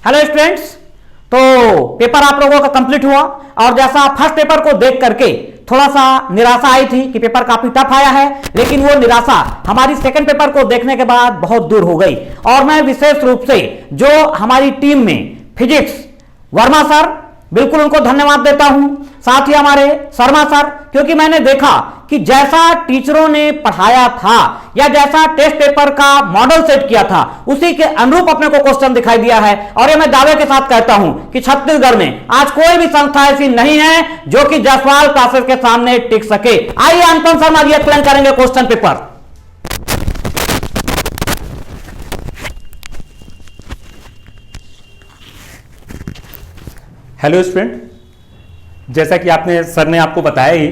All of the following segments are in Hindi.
हेलो स्टूडेंट्स, तो पेपर आप लोगों का कंप्लीट हुआ और जैसा फर्स्ट पेपर को देख करके थोड़ा सा निराशा आई थी कि पेपर काफी टफ आया है, लेकिन वो निराशा हमारी सेकंड पेपर को देखने के बाद बहुत दूर हो गई। और मैं विशेष रूप से जो हमारी टीम में फिजिक्स वर्मा सर, बिल्कुल उनको धन्यवाद देता हूं, साथ ही हमारे शर्मा सर, क्योंकि मैंने देखा कि जैसा टीचरों ने पढ़ाया था या जैसा टेस्ट पेपर का मॉडल सेट किया था उसी के अनुरूप अपने को क्वेश्चन दिखाई दिया है। और ये मैं दावे के साथ कहता हूं कि छत्तीसगढ़ में आज कोई भी संस्था ऐसी नहीं है जो कि जायसवाल क्लासेस के सामने टिक सके। आइए अनुपम शर्मा जी एक्सप्लेन करेंगे क्वेश्चन पेपर। हेलो स्टूडेंट, जैसा कि सर ने आपको बताया ही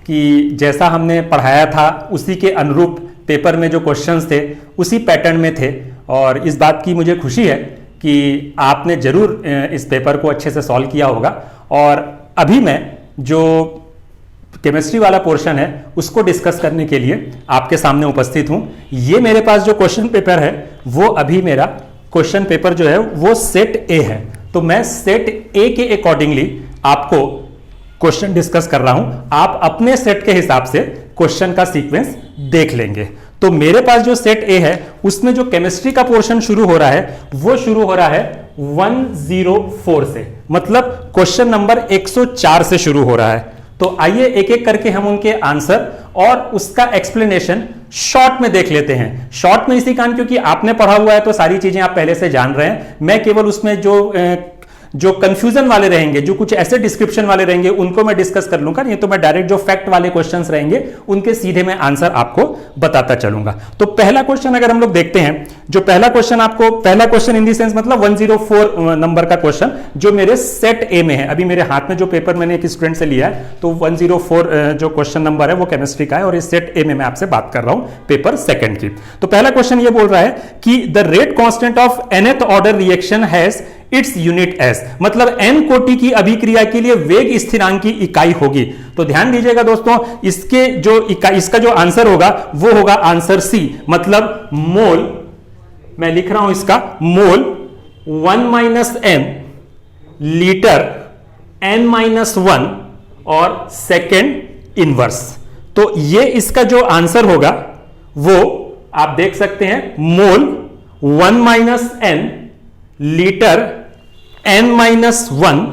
कि जैसा हमने पढ़ाया था उसी के अनुरूप पेपर में जो क्वेश्चंस थे उसी पैटर्न में थे। और इस बात की मुझे खुशी है कि आपने ज़रूर इस पेपर को अच्छे से सॉल्व किया होगा। और अभी मैं जो केमिस्ट्री वाला पोर्शन है उसको डिस्कस करने के लिए आपके सामने उपस्थित हूँ। ये मेरे पास जो क्वेश्चन पेपर है वो अभी मेरा क्वेश्चन पेपर जो है वो सेट ए है। तो मैं सेट ए के अकॉर्डिंगली आपको क्वेश्चन डिस्कस कर रहा हूं। आप अपने सेट के हिसाब से क्वेश्चन का सीक्वेंस देख लेंगे। तो मेरे पास जो सेट ए है उसमें जो केमिस्ट्री का पोर्शन शुरू हो रहा है वो शुरू हो रहा है 104 से, मतलब क्वेश्चन नंबर 104 से शुरू हो रहा है। तो आइए एक एक करके हम उनके आंसर और उसका एक्सप्लेनेशन शॉर्ट में देख लेते हैं। शॉर्ट में इसी कारण क्योंकि आपने पढ़ा हुआ है तो सारी चीजें आप पहले से जान रहे हैं। मैं केवल उसमें जो कंफ्यूजन वाले रहेंगे, जो कुछ ऐसे डिस्क्रिप्शन वाले रहेंगे उनको मैं डिस्कस कर लूंगा। नहीं तो मैं डायरेक्ट जो फैक्ट वाले क्वेश्चंस रहेंगे उनके सीधे मैं आंसर आपको बताता चलूंगा। तो पहला क्वेश्चन अगर हम लोग देखते हैं, जो पहला क्वेश्चन इन दी सेंस मतलब 104 नंबर का क्वेश्चन जो मेरे सेट ए में है। अभी मेरे हाथ में जो पेपर मैंने एक स्टूडेंट से लिया है तो 104 जो क्वेश्चन नंबर है वो केमिस्ट्री का है और इस सेट ए में मैं आपसे बात कर रहा हूं पेपर सेकंड की। तो पहला क्वेश्चन ये बोल रहा है कि the rate constant of nth order reaction has its unit S, मतलब n कोटि की अभिक्रिया के लिए वेग स्थिरांक की इकाई होगी। तो ध्यान दीजिएगा दोस्तों, इसका जो आंसर होगा वो होगा आंसर सी, मतलब मोल। मैं लिख रहा हूं इसका मोल 1 - m लीटर n-1 और सेकेंड इनवर्स। तो ये इसका जो आंसर होगा वो आप देख सकते हैं, मोल 1 - n लीटर n-1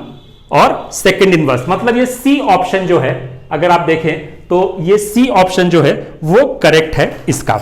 और सेकेंड इनवर्स, मतलब ये सी ऑप्शन जो है अगर आप देखें तो ये सी ऑप्शन जो है वो करेक्ट है इसका।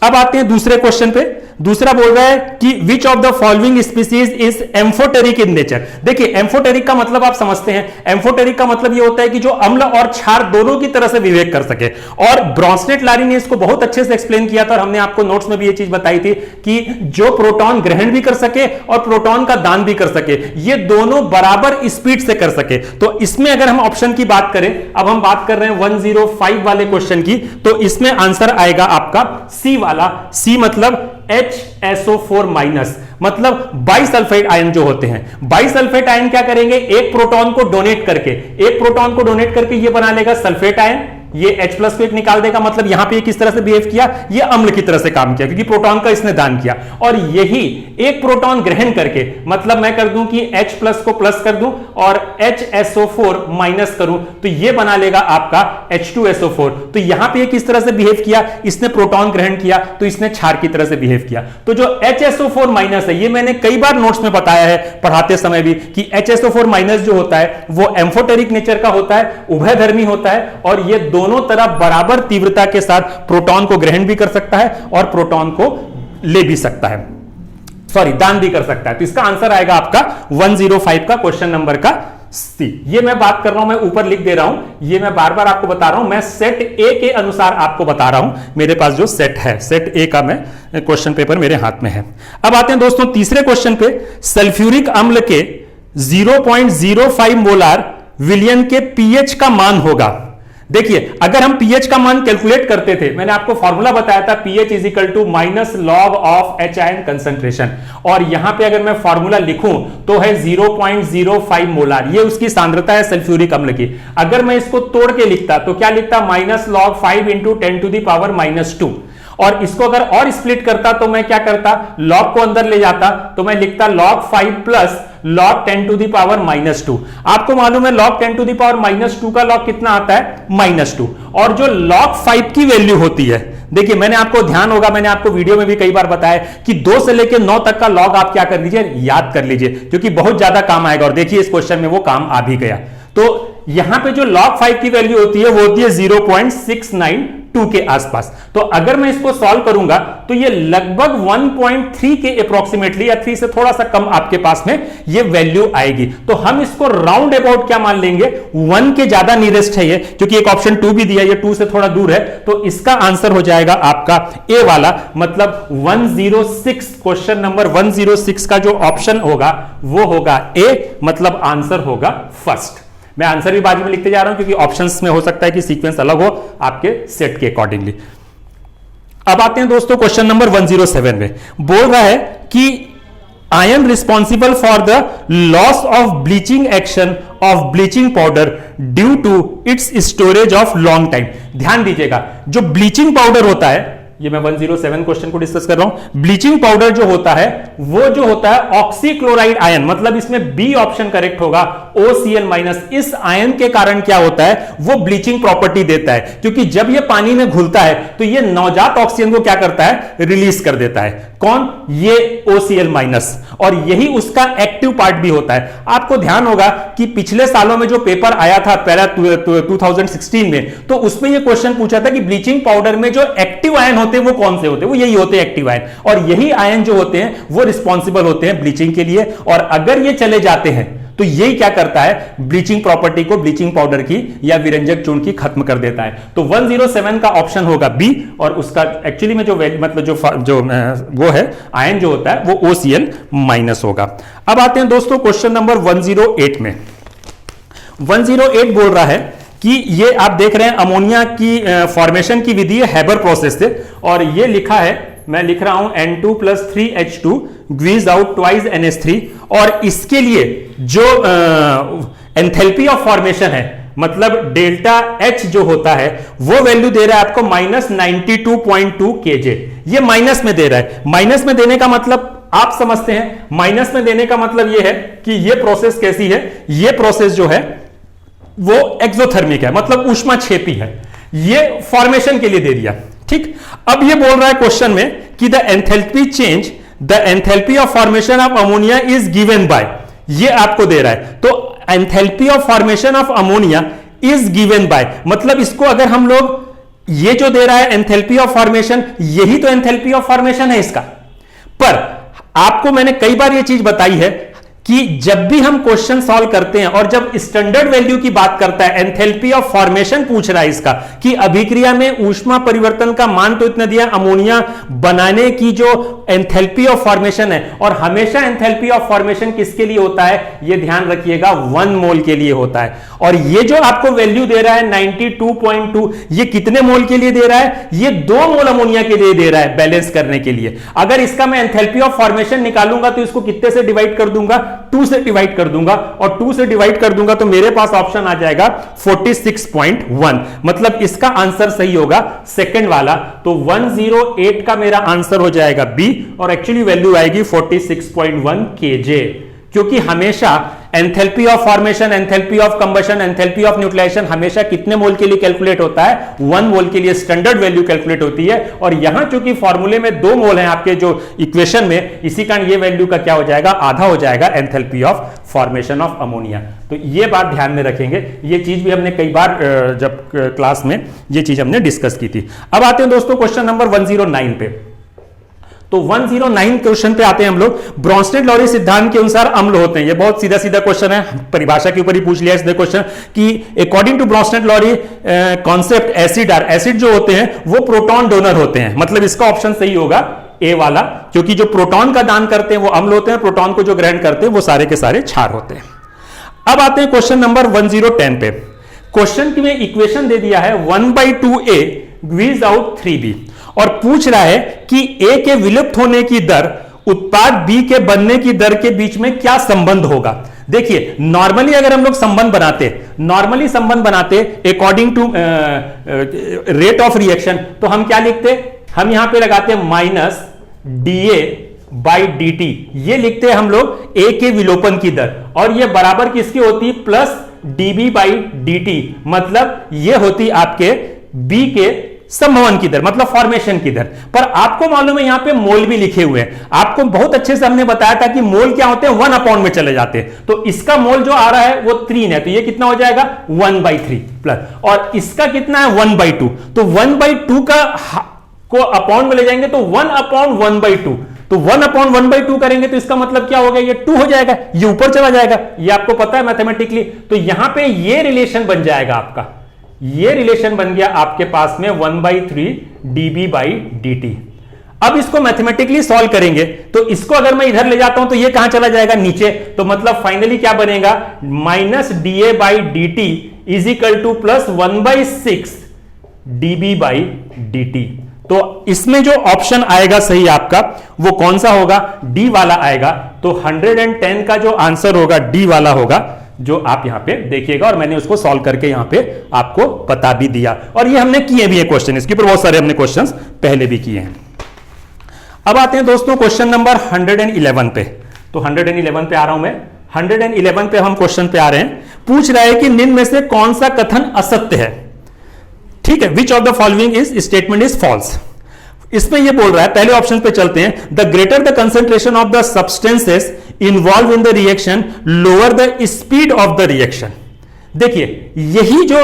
अब आते हैं दूसरे क्वेश्चन पे। दूसरा बोल रहा है कि विच of the following species is amphoteric in nature. देखिए एम्फोटेरिक का मतलब आप समझते हैं, एम्फोटेरिक का मतलब ये होता है कि जो अम्ल और क्षार दोनों की तरह से विवेक कर सके। और ब्रॉन्स्टेड लारी ने इसको बहुत अच्छे से एक्सप्लेन किया था और हमने आपको नोट्स में भी ये चीज बताई थी कि जो प्रोटॉन ग्रहण भी कर सके और प्रोटॉन का दान भी कर सके, ये दोनों बराबर स्पीड से कर सके। तो इसमें अगर हम ऑप्शन की बात करें, अब हम बात कर रहे हैं 105 वाले क्वेश्चन की, तो इसमें आंसर आएगा आपका सी वाला। सी मतलब HSO4 माइनस, मतलब बाइसल्फेट आयन जो होते हैं। बाइसल्फेट आयन क्या करेंगे, एक प्रोटॉन को डोनेट करके ये बना लेगा सल्फेट आयन, ये H+ को एक निकाल देगा। मतलब यहां पे किस तरह से बिहेव किया, ये अम्ल की तरह से काम किया क्योंकि प्रोटॉन का इसने दान किया। और यही एक प्रोटॉन ग्रहण करके, मतलब मैं कर दूं कि H+ को प्लस कर दूं और HSO4 माइनस करूं तो ये बना लेगा आपका H2SO4। तो यहां पे किस तरह से बिहेव किया, इसने प्रोटॉन ग्रहण किया तो इसने क्षार की तरह से बिहेव किया। तो जो HSO4 माइनस है, ये मैंने कई बार नोट्स में बताया है पढ़ाते समय भी कि HSO4 माइनस जो होता है वो एम्फोटेरिक नेचर का होता है, उभयधर्मी होता है और ये दोनों तरफ बराबर तीव्रता के साथ प्रोटॉन को ग्रहण भी कर सकता है और प्रोटॉन को ले भी सकता है, दान भी कर सकता है। तो इसका आंसर आएगा आपका 105 का क्वेश्चन नंबर का सी। ये मैं बात कर रहा हूं, मैं ऊपर लिख दे रहा हूं, ये मैं बार बार आपको बता रहा हूं, मैं सेट ए के अनुसार आपको बता रहा हूं। मेरे पास जो सेट है, सेट ए का मैं क्वेश्चन पेपर मेरे हाथ में है। अब आते हैं दोस्तों तीसरे क्वेश्चन पे। सल्फ्यूरिक अम्ल के 0.05 मोलार विलयन के पीएच का मान होगा। देखिए अगर हम pH का मान कैलकुलेट करते थे, मैंने आपको फॉर्मूला बताया था pH = -log of H ion concentration, और यहां पे अगर मैं फॉर्मूला लिखूं तो है 0.05 मोलार, ये उसकी सांद्रता है सल्फ्यूरिक अम्ल की। अगर मैं इसको तोड़ के लिखता तो क्या लिखता, -log 5 × 10⁻⁻²। और इसको अगर और स्प्लिट करता तो मैं क्या करता, log को अंदर ले जाता तो मैं लिखता log 5 plus log 10 to the power -2। आपको मालूम है log 10 टू दी पावर -2 का log कितना आता है, -2। और जो log 5 की वैल्यू होती है, देखिए मैंने आपको ध्यान होगा, मैंने आपको वीडियो में भी कई बार बताया कि 2 से लेकर 9 तक का log आप क्या कर लीजिए, याद कर लीजिए, क्योंकि बहुत ज्यादा काम आएगा। और देखिए इस क्वेश्चन में वो काम आ भी गया। तो यहां पे जो log 5 की वैल्यू होती है वो होती है 0.692 के आसपास। तो अगर मैं इसको सॉल्व करूंगा तो ये लगभग 1.3 के अप्रोक्सीमेटली या 3 से थोड़ा सा कम आपके पास में ये वैल्यू आएगी। तो हम इसको राउंड अबाउट क्या मान लेंगे, 1 के ज्यादा नियरेस्ट है ये, क्योंकि एक ऑप्शन 2 भी दिया, ये 2 से थोड़ा दूर है। तो इसका आंसर हो जाएगा आपका ए वाला, मतलब 106। क्वेश्चन नंबर 106 का जो ऑप्शन होगा वो होगा ए, मतलब आंसर होगा फर्स्ट। मैं आंसर भी बाद में लिखते जा रहा हूं क्योंकि ऑप्शंस में हो सकता है कि सीक्वेंस अलग हो आपके सेट के अकॉर्डिंगली। अब आते हैं दोस्तों क्वेश्चन नंबर 107 में। बोल रहा है कि I am responsible for the loss of bleaching action of bleaching powder due to its storage of long time. ध्यान दीजिएगा, जो ब्लीचिंग पाउडर होता है, ये मैं 107 क्वेश्चन को डिस्कस कर रहा हूं। ब्लीचिंग पाउडर जो होता है वो जो होता है ऑक्सीक्लोराइड आयन, मतलब इसमें बी ऑप्शन करेक्ट होगा, OCl माइनस। इस आयन के कारण क्या होता है, वो ब्लीचिंग प्रॉपर्टी देता है, क्योंकि जब ये पानी में घुलता है तो ये नवजात ऑक्सीजन को क्या करता है, रिलीज कर देता है। कौन, ये OCl माइनस, और यही उसका एक्टिव पार्ट भी होता है। आपको ध्यान होगा कि पिछले सालों में जो पेपर आया था पहला 2016 में, तो उसमें ये क्वेश्चन पूछा था कि ब्लीचिंग पाउडर में जो एक्टिव आयन होते हैं वो कौन से होते हैं, वो यही होते हैं एक्टिव आयन, और यही आयन जो होते हैं वो रिस्पॉन्सिबल होते हैं ब्लीचिंग के लिए। और अगर ये चले जाते हैं तो यही क्या करता है, ब्लीचिंग प्रॉपर्टी को, ब्लीचिंग पाउडर की या विरंजक चूर्ण की खत्म कर देता है। तो 107 का ऑप्शन होगा बी, और उसका एक्चुअली में जो मतलब जो वो है आयन जो होता है वो OCl माइनस होगा। अब आते हैं दोस्तों क्वेश्चन नंबर 108 में। 108 बोल रहा है कि ये आप देख रहे हैं अमोनिया की फॉर्मेशन की विधि है हेबर प्रोसेस से, और ये लिखा है, मैं लिख रहा हूं N2 + 3H2 ग्वीज out twice NH3, और इसके लिए जो एंथैल्पी ऑफ फॉर्मेशन है, मतलब डेल्टा H जो होता है वो वैल्यू दे रहा है आपको -92.2 kJ। ये माइनस में दे रहा है। माइनस में देने का मतलब आप समझते हैं, माइनस में देने का मतलब ये है कि ये प्रोसेस कैसी है, ये प्रोसेस जो है वो एक्सोथर्मिक है, मतलब ऊष्माक्षेपी है। ये फॉर्मेशन के लिए दे दिया, ठीक। अब ये बोल रहा है क्वेश्चन में कि the enthalpy change, the enthalpy of formation of ammonia is given by, ये आपको दे रहा है। तो enthalpy of formation of ammonia is given by, मतलब इसको अगर हम लोग, ये जो दे रहा है एंथैल्पी ऑफ फॉर्मेशन, यही तो एंथैल्पी ऑफ फॉर्मेशन है इसका। पर आपको मैंने कई बार ये चीज बताई है कि जब भी हम क्वेश्चन सॉल्व करते हैं और जब स्टैंडर्ड वैल्यू की बात करता है, एंथैल्पी ऑफ फॉर्मेशन पूछ रहा है इसका कि अभिक्रिया में ऊष्मा परिवर्तन का मान तो इतना दिया, अमोनिया बनाने की जो एंथैल्पी ऑफ फॉर्मेशन है, और हमेशा एंथैल्पी ऑफ फॉर्मेशन किसके लिए होता है, ये ध्यान रखिएगा 1 मोल के लिए होता है। और ये जो आपको वैल्यू दे रहा है 92.2, ये कितने मोल के लिए दे रहा है, ये 2 मोल अमोनिया के लिए दे रहा है बैलेंस करने के लिए। अगर इसका मैं एंथैल्पी ऑफ फॉर्मेशन निकालूंगा तो इसको कितने से डिवाइड कर दूंगा, 2 से डिवाइड कर दूंगा, और 2 से डिवाइड कर दूंगा तो मेरे पास ऑप्शन आ जाएगा 46.1, मतलब इसका आंसर सही होगा सेकंड वाला। तो 108 का मेरा आंसर हो जाएगा बी, और एक्चुअली वैल्यू आएगी 46.1 kJ, क्योंकि हमेशा enthalpy of formation, enthalpy of combustion, enthalpy of neutralisation हमेशा कितने मोल के लिए कैलकुलेट होता है, 1 मोल के लिए स्टैंडर्ड वैल्यू कैलकुलेट होती है। और यहां चूंकि फॉर्मूले में 2 मोल हैं आपके जो इक्वेशन में, इसी कारण ये वैल्यू का क्या हो जाएगा, आधा हो जाएगा enthalpy of formation of ammonia. तो ये बात ध्यान में रखेंगे, ये चीज भी हमने कई बार जब क्लास में ये चीज हमने डिस्कस की थी। अब आते हैं दोस्तों क्वेश्चन नंबर 109 पे। तो 109 क्वेश्चन पे आते हैं हम लोग। ब्रोंस्टेड-लॉरी सिद्धांत के अनुसार अम्ल होते हैं, ये बहुत सीधा सीधा क्वेश्चन है, परिभाषा के ऊपर ही पूछ लिया इसने क्वेश्चन कि according to Bronsted Lowry concept acid जो होते हैं वो प्रोटॉन डोनर होते हैं, मतलब इसका ऑप्शन सही होगा ए वाला, क्योंकि जो प्रोटॉन का दान करते हैं वो अम्ल होते हैं, प्रोटॉन को जो ग्रहण करते हैं वो सारे के सारे क्षार होते हैं। अब आते हैं क्वेश्चन नंबर 1010 पे। क्वेश्चन में इक्वेशन दे दिया है 1/2a ग्वीज आउट 3b, और पूछ रहा है कि ए के विलुप्त होने की दर उत्पाद बी के बनने की दर के बीच में क्या संबंध होगा। देखिए नॉर्मली अगर हम लोग संबंध बनाते according to rate of reaction, तो हम क्या लिखते, हम यहां पे लगाते हैं माइनस DA बाई DT, ये लिखते हैं हम लोग A के विलोपन की दर, और ये बराबर किसकी होती है, प्लस DB बाई DT, मतलब ये होती आपके B के संभवन की दर, मतलब फॉर्मेशन की दर। पर आपको मालूम है यहां पे मोल भी लिखे हुए हैं, आपको बहुत अच्छे से हमने बताया था कि मोल क्या होते हैं, 1 में चले जाते हैं। तो इसका मोल जो आ रहा है वो 3 है, तो ये कितना हो जाएगा 1/3 प्लस, और इसका कितना है 1/2, तो 1/2 को अपॉन में ले जाएंगे तो 1/1/2, तो 1/1/2 करेंगे तो इसका मतलब क्या हो गया, ये 2 हो जाएगा, ये ऊपर चला जाएगा, ये आपको पता है मैथमेटिकली। तो यहां पे ये रिलेशन बन जाएगा आपका, ये रिलेशन बन गया आपके पास में 1/3 DB बाई DT। अब इसको मैथमेटिकली सॉल्व करेंगे तो इसको अगर मैं इधर ले जाता हूं तो ये कहां चला जाएगा, नीचे, तो मतलब फाइनली क्या बनेगा, minus DA by DT is equal two plus 1/6 DB by DT। तो इसमें जो ऑप्शन आएगा सही आपका वो कौन सा होगा, डी वाला आएगा। तो 110 का जो आंसर होगा डी वाला होगा, जो आप यहां पे देखिएगा, और मैंने उसको सॉल्व करके यहां पे आपको बता भी दिया, और ये हमने किए भी है क्वेश्चन, इसके ऊपर बहुत सारे हमने क्वेश्चंस पहले भी किए हैं। अब आते हैं दोस्तों क्वेश्चन नंबर 111 पे। तो 111 पे आ रहा हूं मैं, 111 पे हम क्वेश्चन पे आ रहे हैं। पूछ रहा है कि निम्न में से कौन सा कथन असत्य है, ठीक है, which of the following is statement is false. इसमें ये बोल रहा है, पहले ऑप्शन पे चलते हैं, the greater the concentration of the substances involve in the reaction lower the speed of the reaction. देखिए यही जो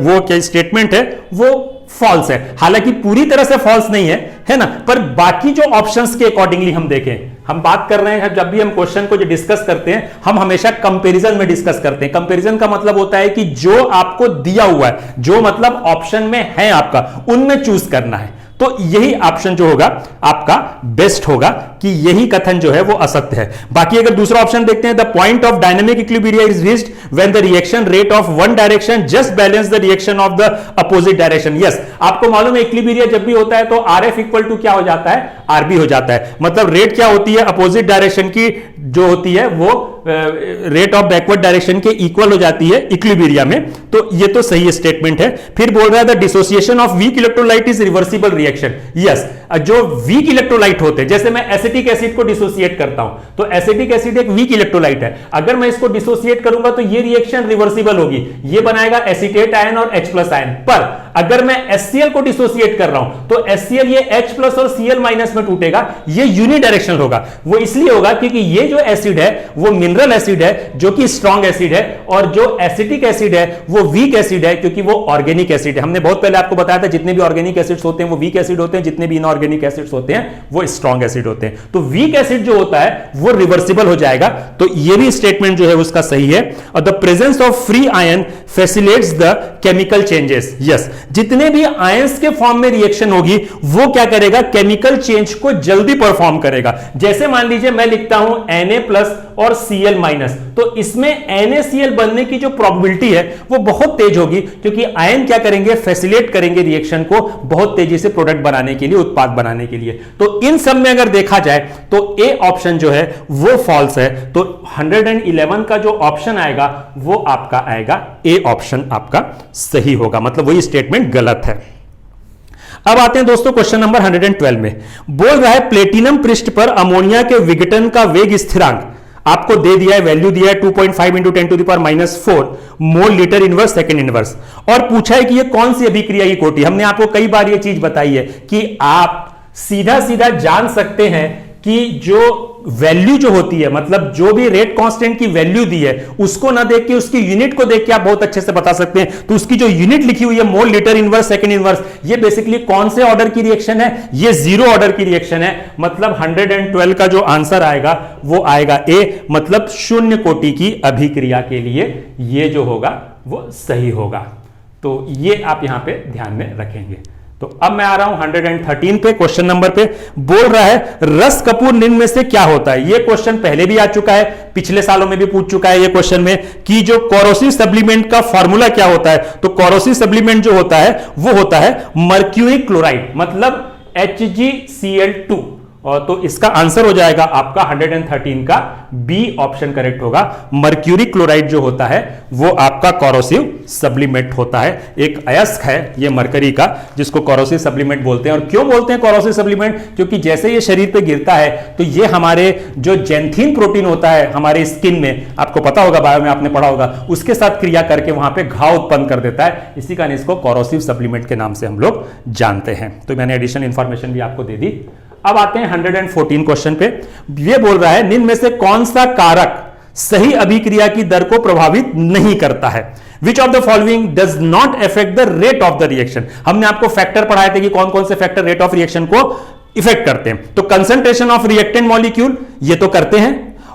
वो क्या स्टेटमेंट है वो फॉल्स है, हालांकि पूरी तरह से फॉल्स नहीं है ना, पर बाकी जो ऑप्शंस के अकॉर्डिंगली हम देखें, हम बात कर रहे हैं, जब भी हम क्वेश्चन को जो डिस्कस करते हैं हम हमेशा कंपैरिजन में डिस्कस करते हैं। कंपैरिजन का मतलब होता है कि जो आपको दिया हुआ है, जो मतलब ऑप्शन में है आपका, उनमें चूज करना है। तो यही ऑप्शन जो होगा आपका बेस्ट होगा कि यही कथन जो है वो असत्य है। बाकी अगर दूसरा ऑप्शन देखते हैं, the point of dynamic equilibrium is reached when the reaction rate of one direction just balance the reaction of the opposite direction. Yes, आपको मालूम है इक्विलिब्रियम जब भी होता है तो RF इक्वल टू क्या हो जाता है, RB हो जाता है, मतलब रेट क्या होती है, अपोजिट डायरेक्शन की जो होती है वो रेट ऑफ बैकवर्ड डायरेक्शन के इक्वल हो जाती है इक्विलिब्रियम में। तो ये तो सही स्टेटमेंट है। फिर बोल रहा है the dissociation of weak electrolyte is reversible reaction. Yes, जो वीक इलेक्ट्रोलाइट होते हैं, जैसे मैं एसिटिक एसिड को डिसोसिएट करता हूं, तो एसिटिक एसिड एक वीक इलेक्ट्रोलाइट है, अगर मैं इसको डिसोसिएट करूंगा तो ये रिएक्शन रिवर्सिबल होगी, ये बनाएगा एसीटेट आयन और H+ आयन। पर अगर मैं HCl को डिसोसिएट कर रहा हूं तो HCl ये H+ और Cl- में टूटेगा, ये यूनिडायरेक्शनल होगा। वो इसलिए होगा क्योंकि ये जो एसिड है वो मिनरल एसिड है जो कि स्ट्रॉन्ग एसिड है, और जो एसिटिक एसिड है वो वीक एसिड है क्योंकि वो ऑर्गेनिक एसिड है। हमने बहुत पहले आपको बताया था जितने भी ऑर्गेनिक एसिड्स होते हैं वो वीक एसिड होते हैं, जितने भी इनऑर्गेनिक एसिड्स होते हैं वो स्ट्रॉन्ग एसिड होते हैं। तो वीक एसिड जो होता है वो रिवर्सिबल हो जाएगा। तो ये भी स्टेटमेंट जो है उसका सही है। और the presence of free ion facilitates the chemical changes. Yes, जितने भी आयंस के फॉर्म में रिएक्शन होगी वो क्या करेगा, केमिकल चेंज को जल्दी परफॉर्म करेगा। जैसे मान लीजिए मैं लिखता हूं Na+ और Cl-, तो इसमें NaCl बनने की जो प्रोबेबिलिटी है वो बहुत तेज होगी, क्योंकि आयन क्या करेंगे, फैसिलिटेट करेंगे रिएक्शन को बहुत तेजी से प्रोडक्ट बनाने के लिए, उत्पाद बनाने के लिए। तो इन सब में अगर देखा जाए तो ए ऑप्शन जो है वो फॉल्स है। तो 111 का जो ऑप्शन आएगा वो आपका आएगा ए ऑप्शन आपका सही होगा, मतलब वही स्टेटमेंट गलत है। अब आते हैं दोस्तों क्वेश्चन नंबर 112 में। बोल रहा है प्लेटिनम पृष्ठ पर अमोनिया के विघटन का वेग स्थिरांक आपको दे दिया है, वैल्यू दिया है 2.5 × 10⁻⁴ mole litre inverse second inverse, और पूछा है कि ये कौन सी अभिक्रिया की कोटि। हमने आपको कई बार ये चीज बताई है कि आप सीधा सीधा जान सकते हैं कि जो वैल्यू जो होती है, मतलब जो भी रेट कांस्टेंट की वैल्यू दी है उसको ना देख के उसकी यूनिट को देख के आप बहुत अच्छे से बता सकते हैं। तो उसकी जो यूनिट लिखी हुई है mole litre inverse second inverse, ये बेसिकली कौन से ऑर्डर की रिएक्शन है, ये 0 ऑर्डर की रिएक्शन है। मतलब 112 का जो आंसर आएगा वो आएगा ए, मतलब शून्य कोटि की अभिक्रिया के लिए ये जो होगा वो सही होगा। तो ये आप यहां पे ध्यान में रखेंगे। तो अब मैं आ रहा हूं 113 पे, क्वेश्चन नंबर पे। बोल रहा है रस कपूर निम्न में से क्या होता है। ये क्वेश्चन पहले भी आ चुका है, पिछले सालों में भी पूछ चुका है ये क्वेश्चन में कि जो कोरोसिव सप्लीमेंट का फॉर्मूला क्या होता है। तो कोरोसिव सप्लीमेंट जो होता है वो होता है मर्क्यूरी क्लोराइड, मतलब HgCl2, और तो इसका आंसर हो जाएगा आपका 113 का बी ऑप्शन करेक्ट होगा। मर्क्यूरी क्लोराइड जो होता है वो आपका कोरोसिव सब्लिमेंट होता है, एक अयस्क है ये मरकरी का जिसको कोरोसिव सब्लिमेंट बोलते हैं। और क्यों बोलते हैं कोरोसिव सब्लिमेंट? क्योंकि जैसे ये शरीर पे गिरता है तो ये हमारे जो जेंथिन प्रोटीन होता है हमारे स्किन में, आपको पता होगा बायो में आपने पढ़ा होगा, उसके साथ क्रिया करके वहां पे घाव उत्पन्न कर देता है। इसी कारण इसको कोरोसिव सप्लीमेंट के नाम से हम लोग जानते हैं। तो मैंने एडिशनल इंफॉर्मेशन भी आपको दे दी। अब आते हैं 114 क्वेश्चन पे। ये बोल रहा है निम्न में से कौन सा कारक सही अभिक्रिया की दर को प्रभावित नहीं करता है? Which of the following does not affect the rate of the reaction? हमने आपको फैक्टर पढ़ाए थे कि कौन कौन से फैक्टर रेट ऑफ रिएक्शन को इफेक्ट करते हैं। तो कंसंट्रेशन ऑफ रिएक्टेंट मॉलिक्यूल ये तो करते हैं,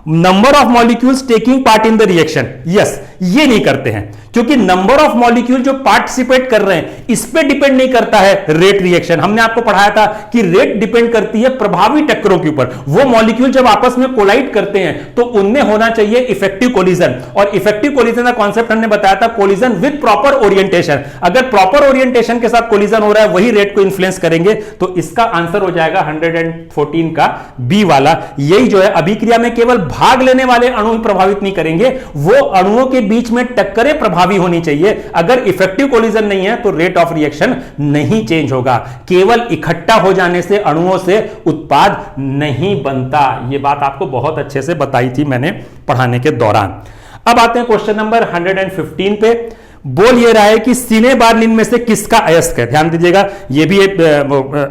number of molecules taking part in the reaction, yes ये नहीं करते हैं, क्योंकि नंबर ऑफ मॉलिक्यूल जो पार्टिसिपेट कर रहे हैं इस पे डिपेंड नहीं करता है रेट रिएक्शन। हमने आपको पढ़ाया था कि रेट डिपेंड करती है प्रभावी टक्करों के ऊपर। वो मॉलिक्यूल जब आपस में कोलाइड करते हैं तो उनमें होना चाहिए इफेक्टिव कोलिजन, और इफेक्टिव कोलिजन का कॉन्सेप्ट हमने बताया था कोलिजन विद प्रॉपर ओरिएंटेशन। अगर प्रॉपर ओरिएंटेशन के साथ कोलिजन हो रहा है वही रेट को इन्फ्लुएंस करेंगे। तो इसका आंसर हो जाएगा 114 का बी वाला। यही जो है अभिक्रिया में केवल भाग लेने वाले अणु ही प्रभावित नहीं करेंगे, वो अणुओं के बीच में टक्करें प्रभावी होनी चाहिए। अगर इफेक्टिव कोलिजन नहीं है तो रेट ऑफ रिएक्शन नहीं चेंज होगा। केवल इकट्ठा हो जाने से अणुओं से उत्पाद नहीं बनता। यह बात आपको बहुत अच्छे से बताई थी मैंने पढ़ाने के दौरान। अब आते हैं क्वेश्चन नंबर 115 पे। बोल ये रहा है कि सीने बार निम्न में से किसका अयस्क है? ध्यान दीजिएगा, ये भी एक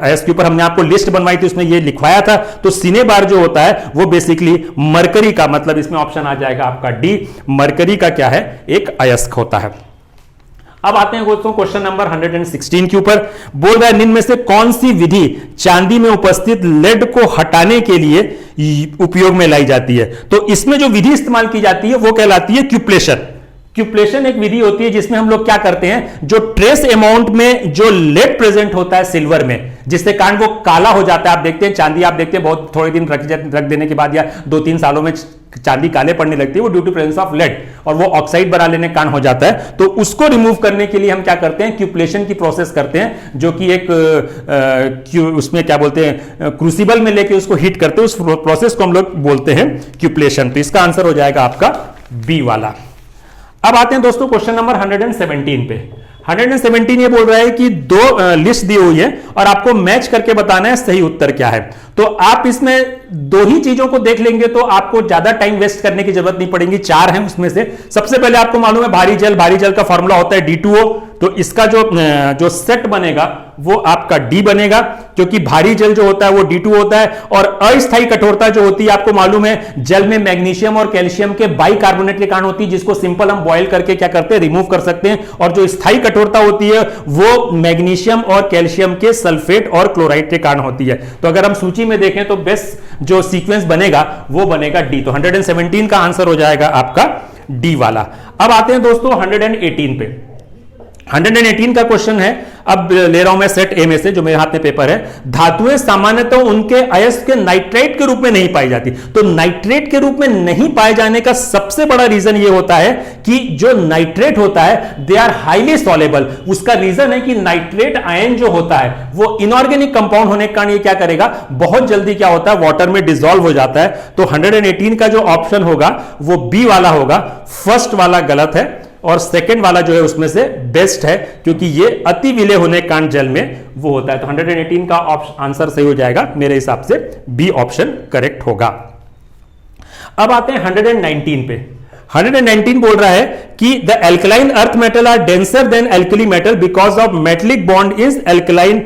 अयस्क के ऊपर हमने आपको लिस्ट बनवाई थी, उसमें ये लिखवाया था। तो सीने बार जो होता है वो बेसिकली मरकरी का, मतलब इसमें ऑप्शन आ जाएगा आपका डी, मरकरी का क्या है एक अयस्क होता है। अब आते हैं दोस्तों क्वेश्चन नंबर 116 के ऊपर। बोल रहा है निम्न में से कौन सी विधि चांदी में उपस्थित लेड को हटाने के लिए उपयोग में लाई जाती है? तो इसमें जो विधि इस्तेमाल की जाती है वो कहलाती है क्यूप्लेशन। क्यूप्लेशन एक विधि होती है जिसमें हम लोग क्या करते हैं, जो ट्रेस अमाउंट में जो लेड प्रेजेंट होता है सिल्वर में, जिससे कारण वो काला हो जाता है। आप देखते हैं चांदी, आप देखते हैं बहुत थोड़े दिन रख देने के बाद या 2-3 सालों में चांदी काले पड़ने लगती है, वो due to presence of lead, और वो ऑक्साइड बना लेने के कारण हो जाता है। तो उसको रिमूव करने के लिए हम क्या करते हैं, क्यूप्लेशन की प्रोसेस करते हैं, जो कि एक उसमें क्या बोलते हैं क्रूसिबल में लेके उसको हीट करते हैं, उस प्रोसेस को हम लोग बोलते हैं क्यूप्लेशन। तो इसका आंसर हो जाएगा आपका बी वाला। अब आते हैं दोस्तों क्वेश्चन नंबर 117 पे। 117 ये बोल रहा है कि दो लिस्ट दी हुई है और आपको मैच करके बताना है सही उत्तर क्या है। तो आप इसमें दो ही चीजों को देख लेंगे तो आपको ज्यादा टाइम वेस्ट करने की जरूरत नहीं पड़ेगी। 4 हैं उसमें से। सबसे पहले आपको मालूम है भारी जल का फॉर्मूला होता है D2O। तो इसका जो सेट बनेगा वो आपका डी बनेगा, क्योंकि भारी जल जो होता है वो D2 होता है। और अस्थायी कठोरता जो होती है आपको मालूम है जल में मैग्नीशियम और कैल्शियम के बाइकार्बोनेट के कारण होती है, जिसको सिंपल हम बॉयल करके क्या करते हैं रिमूव कर सकते हैं। और जो स्थायी कठोरता होती है वो मैग्नीशियम और कैल्शियम के सल्फेट और क्लोराइड के कारण होती है। तो अगर हम सूची में देखें तो बेस्ट जो सीक्वेंस बनेगा वो बनेगा डी। तो 117 का आंसर हो जाएगा आपका डी वाला। अब आते हैं दोस्तों 118 पे। 118 का क्वेश्चन है, अब ले रहा हूं मैं सेट ए में से जो मेरे हाथ में पेपर है। धातुएं सामान्यतः उनके अयस्क के नाइट्रेट के रूप में नहीं पाई जाती। तो नाइट्रेट के रूप में नहीं पाए जाने का सबसे बड़ा रीजन ये होता है कि जो नाइट्रेट होता है दे आर हाईली सॉलेबल। उसका रीजन है कि नाइट्रेट आयन जो होता है वो इनऑर्गेनिक कंपाउंड होने के कारण ये क्या करेगा, बहुत जल्दी क्या होता है वाटर में डिसॉल्व हो जाता है। तो 118 का जो ऑप्शन होगा वो बी वाला होगा। फर्स्ट वाला गलत है और सेकंड वाला जो है उसमें से बेस्ट है, क्योंकि ये अति विलय होने के कारण जल में वो होता है। तो 118 का आंसर सही हो जाएगा मेरे हिसाब से, बी ऑप्शन करेक्ट होगा। अब आते हैं 119 पे। 119 बोल रहा है कि the alkaline earth metal are denser than alkali metal because of metallic bond is alkaline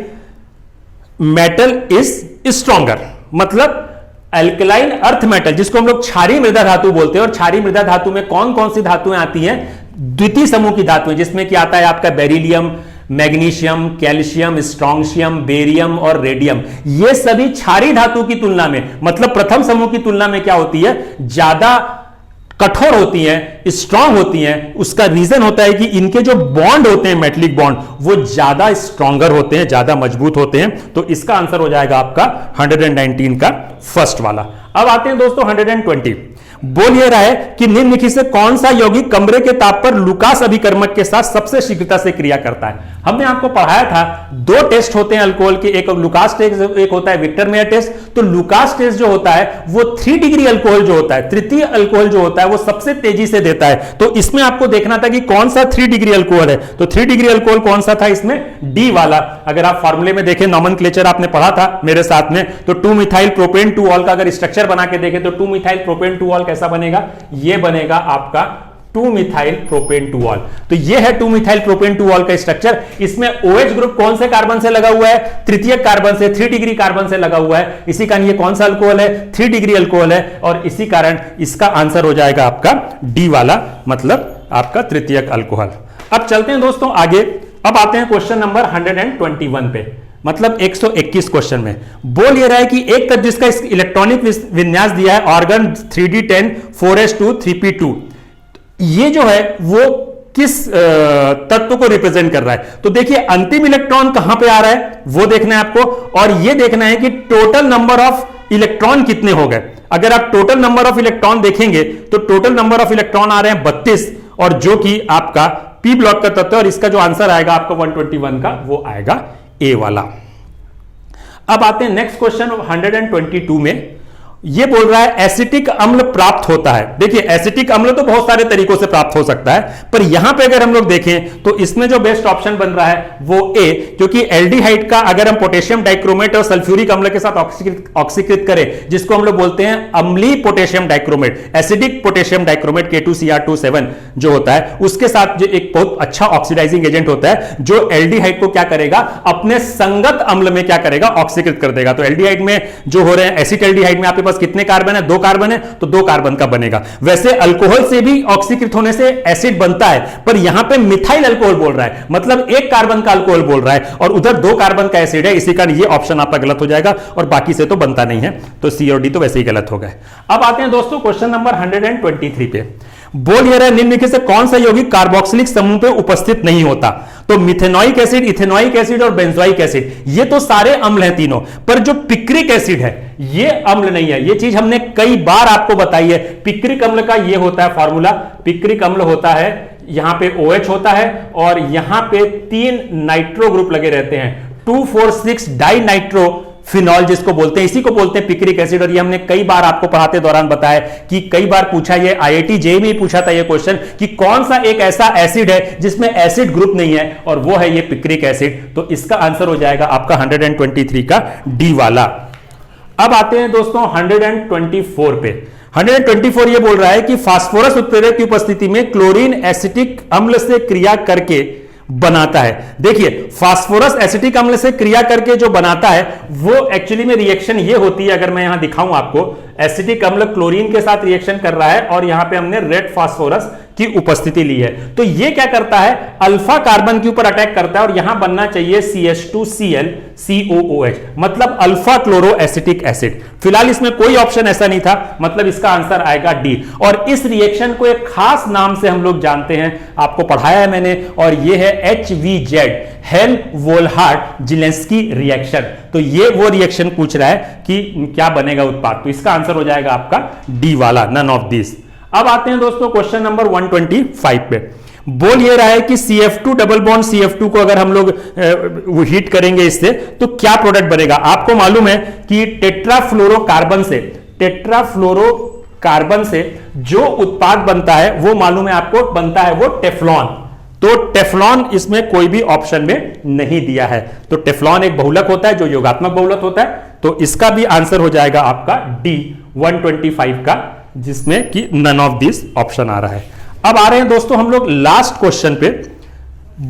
metal is stronger. मतलब एल्कलाइन अर्थ मेटल जिसको हम लोग क्षारीय मृदा धातु बोलते हैं, और क्षारीय मृदा धातु में कौन कौन सी धातुएं आती हैं, द्वितीय समूह की धातुएं, जिसमें कि आता है आपका beryllium, magnesium, calcium, strontium, barium और रेडियम। ये सभी क्षारीय धातु की तुलना में, मतलब प्रथम समूह की तुलना में क्या होती है, ज्यादा कठोर होती हैं, स्ट्रांग होती हैं। उसका रीजन होता है कि इनके जो बॉन्ड होते हैं मेटलिक बॉन्ड वो ज्यादा स्ट्रॉन्गर होते हैं, ज्यादा मजबूत होते हैं। तो इसका आंसर हो जाएगा आपका 119 का फर्स्ट वाला। अब आते हैं दोस्तों 120। बोल यह रहा है कि निम्नलिखित से कौन सा यौगिक कमरे के ताप पर लुकास अभिकर्मक के साथ सबसे शीघ्रता से क्रिया करता है। हमने आपको पढ़ाया था 2 टेस्ट होते हैं अल्कोहल के, एक लुकास टेस्ट, एक होता है विक्टर मेयर टेस्ट। तो लुकास टेस्ट जो होता है वो 3 डिग्री अल्कोहल जो होता है, तृतीय अल्कोहल जो होता है वो सबसे तेजी से देता है। तो इसमें आपको देखना था कि कौन सा 3 डिग्री अल्कोहल है। तो 3 डिग्री अल्कोहल कौन सा था इसमें? डी वाला। अगर आप फार्मूले में देखें, नॉमेनक्लेचर आपने पढ़ा था मेरे साथ में, तो 2 मिथाइल प्रोपेन 2 ऑल का अगर स्ट्रक्चर बना के देखें तो 2 मिथाइल प्रोपेन 2 ऑल कैसा बनेगा? ये बनेगा आपका 2 मिथाइल प्रोपेन 2 ऑल। तो ये है 2 मिथाइल प्रोपेन 2 ऑल का स्ट्रक्चर। इसमें OH ग्रुप कौन से कार्बन से लगा हुआ है? तृतीय कार्बन से, 3 डिग्री कार्बन से लगा हुआ है। इसी कारण ये कौन सा अल्कोहल है? 3 डिग्री अल्कोहल है। और इसी कारण इसका आंसर हो जाएगा आपका डी वाला, मतलब आपका तृतीयक अल्कोहल। अब चलते हैं दोस्तों आगे। अब आते हैं क्वेश्चन नंबर 121 पे, मतलब 121 क्वेश्चन में। बोल ये रहा है कि एक तत्व जिसका इलेक्ट्रॉनिक विन्यास दिया है ऑर्गन 3d10 4s2 3p2, ये जो है वो किस तत्व को रिप्रेजेंट कर रहा है? तो देखिए अंतिम इलेक्ट्रॉन कहां पे आ रहा है वो देखना है आपको, और ये देखना है कि टोटल नंबर ऑफ इलेक्ट्रॉन कितने हो गए। अगर आप टोटल नंबर ऑफ इलेक्ट्रॉन देखेंगे तो टोटल नंबर ऑफ इलेक्ट्रॉन आ रहे हैं 32, और जो कि आपका पी ब्लॉक का तत्व है। और इसका जो आंसर आएगा आपका 121 का, वो आएगा ए वाला। अब आते हैं नेक्स्ट क्वेश्चन 122 में। ये बोल रहा है एसिटिक अम्ल प्राप्त होता है। देखिए एसिटिक अम्ल तो बहुत सारे तरीकों से प्राप्त हो सकता है, पर यहां पे अगर हम लोग देखें तो इसमें जो बेस्ट ऑप्शन बन रहा है वो ए, क्योंकि एल्डिहाइड का अगर हम पोटेशियम डाइक्रोमेट और सल्फ्यूरिक अम्ल के साथ ऑक्सीकृत करें, जिसको हम लोग बोलते हैं अम्लीय potassium dichromate, acidic potassium dichromate K2Cr27 जो होता है, उसके साथ जो एक बहुत अच्छा ऑक्सीडाइजिंग एजेंट होता है, जो एल्डिहाइड को क्या करेगा, अपने संगत अम्ल में क्या करेगा, ऑक्सीकृत कर देगा। तो एल्डिहाइड में जो हो रहे हैं, एसिटाल्डिहाइड में आपके कितने कार्बन है? 2 कार्बन है, तो 2 कार्बन का बनेगा। वैसे अल्कोहल से भी ऑक्सीकृत होने से एसिड बनता है, पर यहां पे मिथाइल अल्कोहल बोल रहा है, मतलब 1 कार्बन का अल्कोहल बोल रहा है, और उधर 2 कार्बन का एसिड है। इसी कारण ये ऑप्शन आपका गलत हो जाएगा, और बाकी से तो बनता नहीं है, तो सी और डी तो वैसे ही गलत हो गए। अब आते हैं दोस्तों क्वेश्चन नंबर 123 पे। बोल ये रहा है निम्नलिखित से कौन सा यौगिक कार्बोक्सिलिक समूह पे उपस्थित नहीं होता? तो मिथेनोइक एसिड, इथेनोइक एसिड और बेंजोइक एसिड, ये तो सारे अम्ल हैं तीनों, पर जो पिक्रिक एसिड है ये अम्ल नहीं है। ये चीज हमने कई बार आपको बताई है। पिक्रिक अम्ल का ये होता है फॉर्मूला, पिक्रिक अम्ल होता है, यहां पे OH होता है और यहां पे 3 नाइट्रो ग्रुप लगे रहते हैं, 2,4,6 डाई नाइट्रो फिनॉल जिसको बोलते हैं, इसी को बोलते हैं पिक्रिक एसिड। और ये हमने कई बार आपको पढ़ाते दौरान बताया कि कई बार पूछा, ये IIT JEE में पूछा था ये क्वेश्चन कि कौन सा एक ऐसा एसिड है जिसमें एसिड ग्रुप नहीं है, और वो है ये पिक्रिक एसिड। तो इसका आंसर हो जाएगा आपका 123 का डी वाला। अब आते हैं दोस्तों 124 पे। 124 ये बोल रहा है कि फास्फोरस उत्प्रेरक की उपस्थिति में क्लोरीन एसिटिक अम्ल से क्रिया करके बनाता है। देखिए फास्फोरस एसिटिक अम्ल से क्रिया करके जो बनाता है वो एक्चुअली में रिएक्शन ये होती है, अगर मैं यहां दिखाऊं आपको, एसिटिक अम्ल क्लोरीन के साथ रिएक्शन कर रहा है और यहां पे हमने रेड फास्फोरस की उपस्थिति ली है। तो ये क्या करता है, अल्फा कार्बन के ऊपर अटैक करता है और यहां बनना चाहिए CH2Cl COOH, मतलब अल्फा क्लोरो एसिटिक एसिड। फिलहाल इसमें कोई ऑप्शन ऐसा नहीं था, मतलब इसका आंसर आएगा डी। और इस रिएक्शन को एक खास नाम से हम लोग जानते हैं, आपको पढ़ाया है मैंने, और ये है HVZ, हेल्म-वोल्हार्ट जिलेंस्की रिएक्शन। तो ये वो रिएक्शन पूछ रहा है कि क्या बनेगा उत्पाद, तो इसका आंसर हो जाएगा आपका डी वाला, नन ऑफ दिस। अब आते हैं दोस्तों क्वेश्चन नंबर 125 पे। बोल ये रहा है कि CF2 डबल बॉन्ड CF2 को अगर हम लोग हीट करेंगे इससे तो क्या प्रोडक्ट बनेगा। आपको मालूम है कि टेट्राफ्लोरोकार्बन से जो उत्पाद बनता है वो मालूम है आपको, बनता है वो टेफ्लॉन। तो टेफ्लॉन इसमें कोई भी ऑप्शन में नहीं दिया है। तो टेफ्लॉन एक बहुलक होता है जो योगात्मक बहुलक होता है, तो इसका भी आंसर हो जाएगा आपका डी 125 का, जिसमें कि नन ऑफ दिस ऑप्शन आ रहा है। अब आ रहे हैं दोस्तों हम लोग लास्ट क्वेश्चन पे।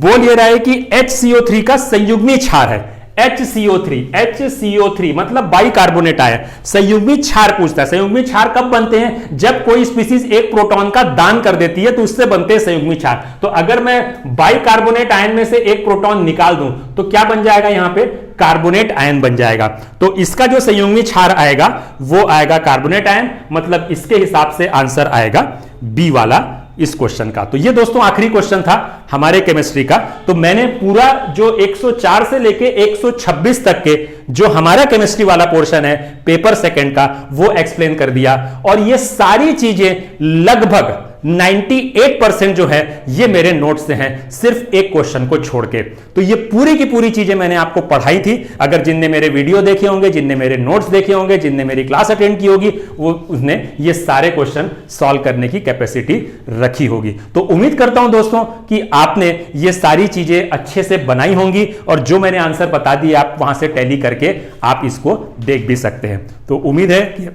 बोल ये रहा है कि HCO3 का संयुग्मी क्षार है, HCO3 मतलब बाइकार्बोनेट आयन, संयुग्मी क्षार पूछता है। संयुग्मी क्षार कब बनते हैं, जब कोई स्पीसीज एक प्रोटॉन का दान कर देती है तो उससे बनते हैं संयुग्मी क्षार। तो अगर मैं बाइकार्बोनेट आयन में से एक प्रोटॉन निकाल दूं तो क्या बन जाएगा, यहां पे कार्बोनेट आयन बन जाएगा। तो इसका जो संयुग्मी क्षार आएगा वो आएगा कार्बोनेट आयन, मतलब इसके हिसाब से आंसर आएगा बी वाला इस क्वेश्चन का। तो ये दोस्तों आखिरी क्वेश्चन था हमारे केमिस्ट्री का। तो मैंने पूरा जो 104 से लेके 126 तक के जो हमारा केमिस्ट्री वाला पोर्शन है पेपर सेकंड का वो एक्सप्लेन कर दिया। और ये सारी चीजें लगभग 98% जो है ये मेरे नोट्स से हैं, सिर्फ एक क्वेश्चन को छोड़ के। तो ये पूरी की पूरी चीजें मैंने आपको पढ़ाई थी। अगर जिनने मेरे वीडियो देखे होंगे, जिनने मेरे नोट्स देखे होंगे, जिनने मेरी क्लास अटेंड की होगी, वो उसने ये सारे क्वेश्चन सॉल्व करने की कैपेसिटी रखी होगी। तो उम्मीद करता हूं दोस्तों कि आपने ये सारी चीजें अच्छे से बनाई होंगी और जो मैंने आंसर बता दिए आप वहां से टैली करके आप इसको देख भी सकते हैं। तो उम्मीद है कि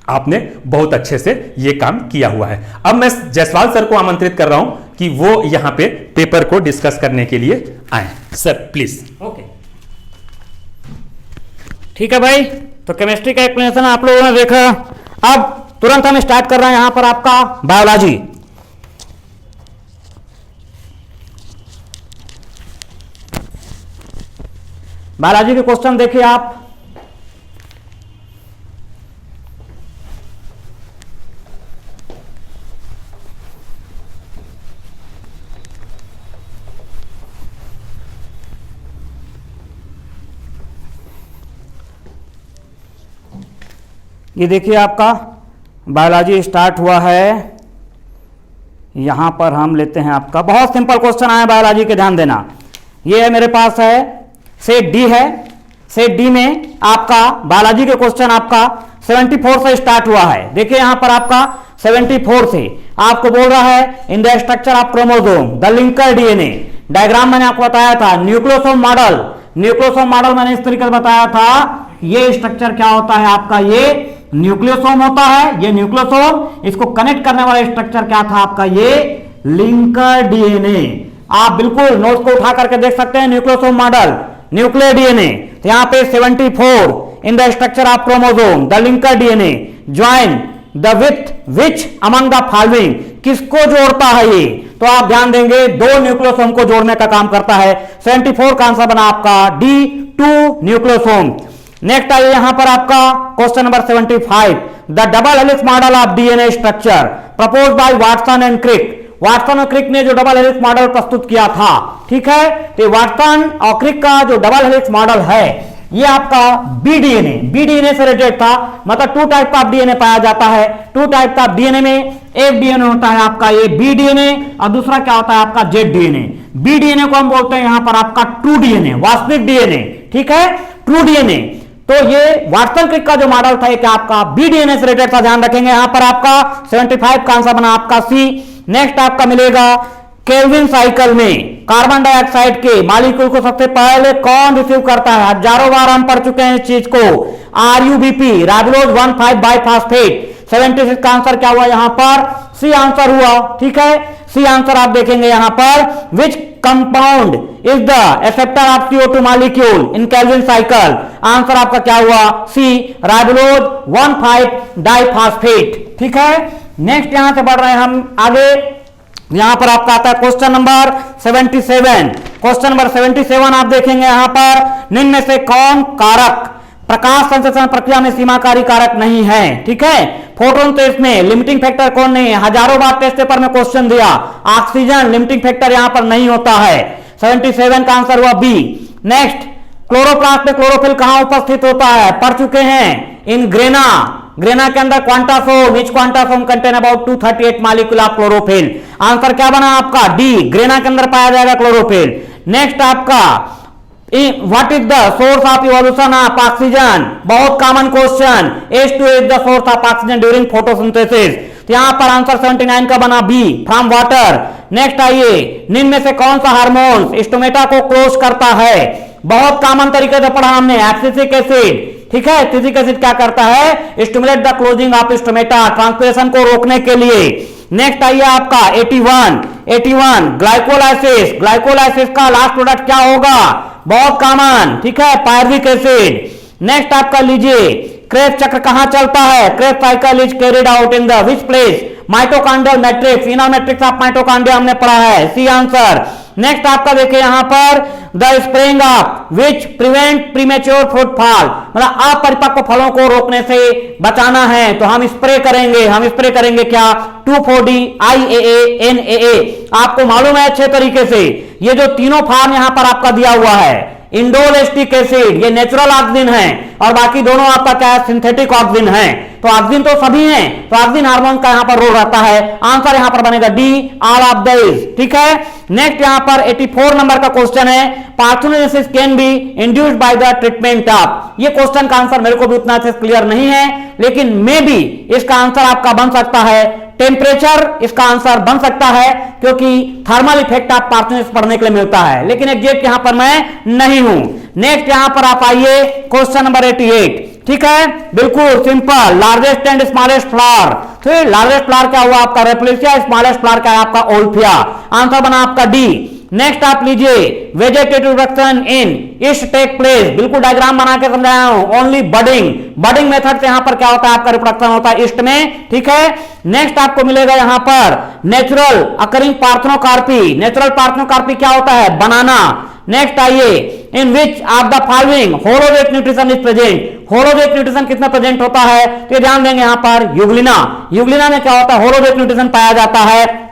आपने बहुत अच्छे से यह काम किया हुआ है। अब मैं जायसवाल सर को आमंत्रित कर रहा हूं कि वो यहां पे पेपर को डिस्कस करने के लिए आए। Sir please. ओके, ठीक है भाई। तो केमिस्ट्री का एक्सप्लेनेशन आप लोगों ने देखा। अब तुरंत हम स्टार्ट कर रहे हैं यहां पर आपका बायोलॉजी। बायोलॉजी के क्वेश्चन देखिए आप। ये देखिए आपका बायोलॉजी स्टार्ट हुआ है। यहां पर हम लेते हैं आपका बहुत सिंपल क्वेश्चन आया बायोलॉजी के, ध्यान देना। ये है मेरे पास है सेट डी है। सेट डी में आपका बायोलॉजी के क्वेश्चन आपका 74 से स्टार्ट हुआ है। देखिए यहां पर आपका 74 से आपको बोल रहा है in the structure of chromosome the linker DNA. Diagram मैंने आपको बताया था, न्यूक्लियोसोम मॉडल। न्यूक्लियोसोम मॉडल मैंने इस तरीके से बताया था। ये स्ट्रक्चर क्या होता है आपका, ये न्यूक्लियोसोम होता है। ये न्यूक्लियोसोम, इसको कनेक्ट करने वाला स्ट्रक्चर क्या था आपका, ये लिंकर डीएनए। आप बिल्कुल नोट्स को उठा करके देख सकते हैं। Nucleosome model, nuclear DNA. तो यहां पे 74 in the structure of chromosome the linker DNA join the with which among the following, किसको जोड़ता है ये। तो आप ध्यान देंगे दो न्यूक्लियोसोम को जोड़ने का काम करता है। 74 का आंसर बना आपका डी, 2 न्यूक्लियोसोम। नेक्स्ट आइए यहां पर आपका question number 75 the double helix model of DNA structure propose by Watson and Crick. Watson और क्रिक ने जो डबल हेलिक्स मॉडल प्रस्तुत किया था, ठीक है। तो वाटसन और क्रिक का जो डबल हेलिक्स मॉडल है ये आपका बी डीएनए से रिलेटेड था। मतलब 2 टाइप का डीएनए पाया जाता है। 2 टाइप का डीएनए में एक डीएनए होता है आपका ये बी डीएनए और दूसरा क्या होता है आपका जेड डीएनए। बी डीएनए को हम बोलते हैं यहां पर आपका ट्रू डीएनए, वास्तविक डीएनए, ठीक है, ट्रू डीएनए। तो ये वाटसन क्रिक का जो मॉडल था ये क्या आपका बी डीएनए से रिलेटेड था। ध्यान रखेंगे यहां पर आपका 75 का आंसर बना आपका सी। नेक्स्ट आपका मिलेगा केल्विन साइकिल में कार्बन डाइऑक्साइड के मॉलिक्यूल को सबसे पहले कौन रिसीव करता है। हजारों बार हम पढ़ चुके हैं इस चीज को। RuBP, ribose 1,5 biphosphate. 76 का आंसर क्या हुआ यहां पर, सी आंसर हुआ, ठीक है। सी आंसर आप देखेंगे यहां पर which compound is the acceptor of CO2 molecule in Calvin cycle. Answer आपका क्या हुआ, सी राइबोज 1,5 डाइफॉस्फेट, ठीक है। नेक्स्ट यहां से बढ़ रहे हैं हम आगे। यहां पर आपका आता है क्वेश्चन नंबर 77। क्वेश्चन नंबर 77 आप देखेंगे यहां पर निम्न में से कौन कारक प्रकाश संश्लेषण प्रक्रिया में सीमाकारी कारक नहीं है, ठीक है। फोटोन तो इसमें लिमिटिंग फैक्टर कौन नहीं है, हजारों बार टेस्ट पेपर में क्वेश्चन दिया। ऑक्सीजन लिमिटिंग फैक्टर यहां पर नहीं होता है। 77 का आंसर हुआ बी। नेक्स्ट क्लोरोप्लास्ट में क्लोरोफिल कहां उपस्थित होता है, पढ़ चुके हैं इन ग्रेना। ग्रेना के अंदर quantasome, which quantasome contain about 238 molecule of chlorophyll. Answer क्या बना आपका डी, ग्रेना के अंदर पाया जाएगा क्लोरोफिल। नेक्स्ट आपका what is the source of evolution of oxygen, बहुत common question. H2 is the source of oxygen during photosynthesis. तो यहां पर आंसर 79 का बना बी, फ्रॉम वाटर। नेक्स्ट आइए निम्न में से कौन सा हार्मोन स्टोमेटा को क्लोज करता है, बहुत कॉमन तरीके से पढ़ा हमने, एब्सिसिक एसिड, ठीक है। एब्सिसिक एसिड क्या करता है, stimulate the closing of stomata, transpiration को रोकने के लिए। नेक्स्ट आइए आपका 81 ग्लाइकोलाइसिस। ग्लाइकोलाइसिस का लास्ट प्रोडक्ट क्या होगा, बहुत कॉमन, ठीक है, पायरुविक एसिड। नेक्स्ट आपका लीजिए क्रेब्स चक्र कहां चलता है, Krebs cycle is carried out in the which place, mitochondrial matrix, inner matrix of mitochondria हमने पढ़ा है, सी आंसर। नेक्स्ट आपका देखिए यहां पर the spraying of which prevent premature fruit fall, मतलब अपरिपक्व फलों को रोकने से बचाना है तो हम स्प्रे करेंगे क्या, 2,4-D IAA NAA। आपको मालूम है अच्छे तरीके से ये जो तीनों फार्म यहां पर आपका दिया हुआ है, इंडोल एसिटिक एसिड, ये नेचुरल ऑक्सीजन है, और बाकी दोनों आपका क्या है, सिंथेटिक ऑक्सीजन है। तो ऑक्सीजन तो सभी हैं, तो ऑक्सीजन हार्मोन का यहां पर रोल रहता है। आंसर यहां पर बनेगा डी, ऑल ऑफ दिस। ठीक है, नेक्स्ट यहां पर 84 नंबर का क्वेश्चन है, parthenogenesis can be induced by the treatment of. ये क्वेश्चन का आंसर मेरे को भी उतना अच्छे से क्लियर नहीं है, लेकिन मे बी इसका आंसर आपका बन सकता है टेम्परेचर, इसका आंसर बन सकता है, क्योंकि थर्मल इफेक्ट आप पार्थेनोजेनेसिस पढ़ने के लिए मिलता है, लेकिन एग्जैक्ट यहां पर मैं नहीं हूं। नेक्स्ट यहां पर आप आइए क्वेश्चन नंबर 88। ठीक है, बिल्कुल simple, largest and smallest flower. तो लार्जेस्ट फ्लावर क्या हुआ आपका रेप्लिसिया, स्मॉलेस्ट फ्लावर क्या है आपका ओल्फिया। आंसर बना आपका डी। नेक्स्ट आप लीजिए, vegetative reproduction in yeast take place, बिल्कुल डायग्राम बना के समझाया हूं, ओनली बडिंग, बडिंग मेथड से यहां पर क्या होता है आपका रिप्रोडक्शन होता है ईस्ट में। ठीक है, नेक्स्ट आपको मिलेगा यहां पर natural occurring parthenocarpy. Natural parthenocarpy क्या होता है, बनाना। नेक्स्ट आइए, in which of the following holozoic nutrition is present. Holozoic nutrition कितना प्रेजेंट होता है, तो ध्यान देंगे यहां पर यूग्लिना। यूग्लिना में क्या होता है, होलोजेट न्यूट्रिशन पाया जाता है।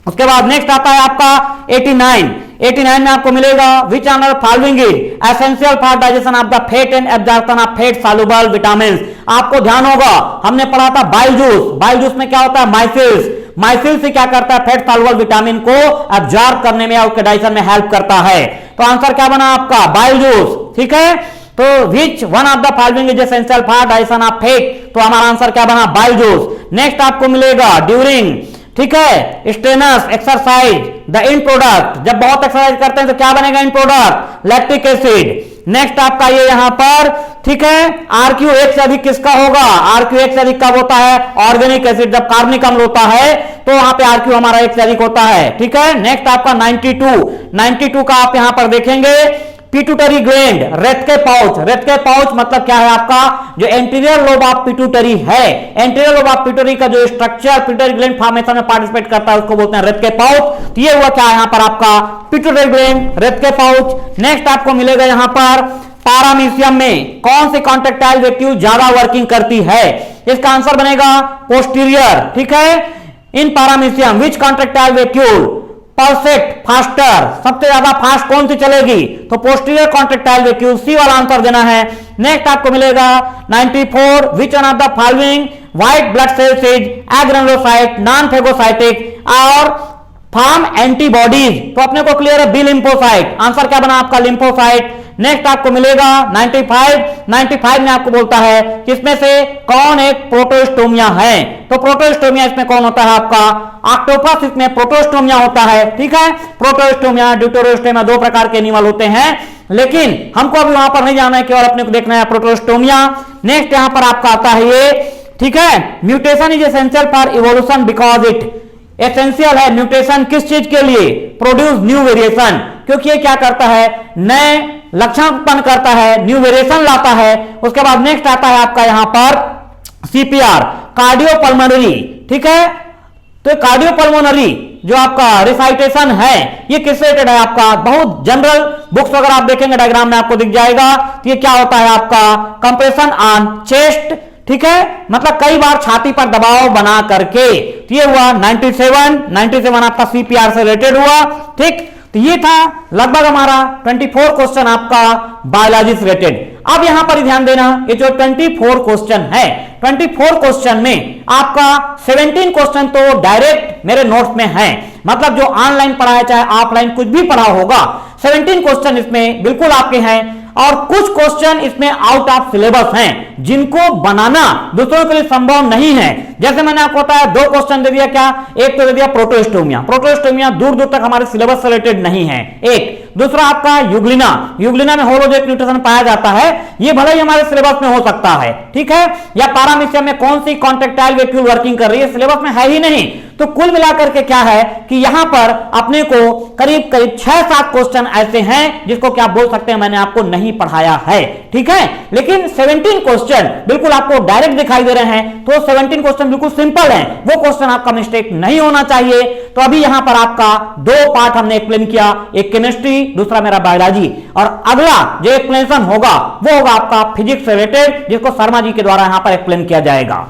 उसके बाद नेक्स्ट आता है आपका 89 में आपको मिलेगा which are following is essential for digestion of the fat and absorption of fat soluble vitamin. आपको ध्यान होगा हमने पढ़ा था बाइल जूस, बाइल जूस में क्या होता है, माइसिल्स, माइसिल से क्या करता है, फैट सॉल्युबल विटामिन को एब्जॉर्ब करने में और डाइजेशन में हेल्प करता है। तो आंसर क्या बना आपका, बाइल जूस। ठीक है, तो which one of the following is essential for digestion of fat, तो हमारा आंसर क्या बना, बाइल जूस। नेक्स्ट आपको मिलेगा ड्यूरिंग, ठीक है, strenuous exercise the in product, जब बहुत एक्सरसाइज करते हैं तो क्या बनेगा इन प्रोडक्ट, लैक्टिक एसिड। नेक्स्ट आपका ये यहां पर, ठीक है, आरक्यू एक से अधिक किसका होगा, आरक्यू एक से अधिक कब होता है, ऑर्गेनिक एसिड, जब कार्बनिक अम्ल होता है तो वहां पे आरक्यू हमारा एक से अधिक होता है। ठीक है, नेक्स्ट आपका 92 का आप यहां पर देखेंगे, पिट्यूटरी ग्लैंड, रेत के पाउच, रेत के पाउच मतलब क्या है आपका, जो एंटीरियर लोब ऑफ पिट्यूटरी है, एंटीरियर लोब ऑफ पिट्यूटरी का जो स्ट्रक्चर पिट्यूटरी ग्लैंड फॉर्मेशन में पार्टिसिपेट करता है उसको बोलते हैं रेत के पाउच। तो ये हुआ क्या है यहां पर आपका पिट्यूटरी ग्लैंड, रेत के पाउच। नेक्स्ट आपको मिलेगा यहां पर पैरामीशियम में कौन सी कॉन्ट्रेक्टाइल वेक्यूल ज्यादा वर्किंग करती है, इसका आंसर बनेगा पोस्टीरियर। ठीक है, इन पैरामीशियम विच कॉन्ट्रेक्टाइल वेक्यूल परफेक्ट फास्टर, सबसे ज्यादा फास्ट कौन सी चलेगी, तो पोस्टीरियर कॉन्ट्रेक्टाइल वेक्यूल, सी वाला आंसर देना है। नेक्स्ट आपको मिलेगा 94 which one of the following white blood cells is agranulocyte, non phagocytic और फॉर्म एंटीबॉडीज, तो अपने को क्लियर है बी लिम्फोसाइट। आंसर क्या बना आपका लिम्फोसाइट। नेक्स्ट आपको मिलेगा 95 में आपको बोलता है कि इसमें से कौन एक प्रोटोस्टोमिया है, तो प्रोटोस्टोमिया इसमें कौन होता है आपका, ऑक्टोपस इसमें प्रोटोस्टोमिया होता है। ठीक है, प्रोटोस्टोमिया ड्यूटेरोस्टोमिया दो प्रकार के एनिमल होते हैं, लेकिन हमको अभी वहां पर नहीं जाना है, केवल अपने को देखना है प्रोटोस्टोमिया। नेक्स्ट यहां पर आपका आता है ये, ठीक है, mutation is essential for evolution because it, essential है म्यूटेशन किस चीज के लिए, प्रोड्यूस न्यू वेरिएशन, क्योंकि ये क्या करता है, नए लक्षण उत्पन्न करता है, न्यू वेरिएशन लाता है। उसके बाद नेक्स्ट आता है आपका यहां पर सीपीआर, कार्डियोपल्मोनरी। ठीक है, तो कार्डियोपल्मोनरी जो आपका रिसाइटेशन है ये किससे रिलेटेड है आपका, बहुत जनरल बुक्स अगर आप देखेंगे डायग्राम में आपको दिख जाएगा। तो ये क्या होता है आपका, कंप्रेशन ऑन चेस्ट। ठीक है, मतलब कई बार छाती पर दबाव बना करके, तो ये हुआ 97 आपका सीपीआर से रिलेटेड हुआ। ठीक, तो ये था लगभग हमारा 24 क्वेश्चन आपका बायोलॉजी से रिलेटेड। अब यहां पर ध्यान देना, ये जो 24 क्वेश्चन है, 24 क्वेश्चन में आपका 17 क्वेश्चन तो डायरेक्ट मेरे नोट्स में है, मतलब जो ऑनलाइन पढ़ाया चाहे ऑफलाइन कुछ भी पढ़ा होगा, 17 क्वेश्चन इसमें बिल्कुल आपके हैं, और कुछ क्वेश्चन इसमें आउट ऑफ सिलेबस हैं जिनको बनाना दूसरों के लिए संभव नहीं है। जैसे मैंने आपको बताया 2 क्वेश्चन दे दिया, क्या, एक तो दे दिया प्रोटोस्टोमिया, प्रोटोस्टोमिया दूर दूर तक हमारे सिलेबस से रिलेटेड नहीं है। एक दूसरा आपका यूग्लिना, यूग्लिना में होलोजेट न्यूट्रिशन पाया जाता है, ये भले ही हमारे सिलेबस में हो सकता है। ठीक है, या पैरामीशियम में कौन सी कॉन्ट्रेक्टाइल वेक्यूल वर्किंग कर रही है, सिलेबस में है ही नहीं। तो कुल मिलाकर के क्या है कि यहां पर अपने को करीब करीब 6-7 क्वेश्चन ऐसे हैं जिसको क्या बोल सकते हैं मैंने आपको नहीं पढ़ाया है। ठीक है, लेकिन 17 क्वेश्चन बिल्कुल आपको डायरेक्ट दिखाई दे रहे हैं, तो 17 क्वेश्चन बिल्कुल सिंपल हैं, वो क्वेश्चन आपका मिस्टेक नहीं होना चाहिए। तो अभी यहां पर आपका 2 पार्ट हमने एक्सप्लेन किया, एक केमिस्ट्री, दूसरा मेरा बायोलॉजी, और अगला जो एक्सप्लेनेशन होगा वो होगा आपका फिजिक्स से रिलेटेड, जिसको शर्मा जी के द्वारा यहां पर एक्सप्लेन किया जाएगा।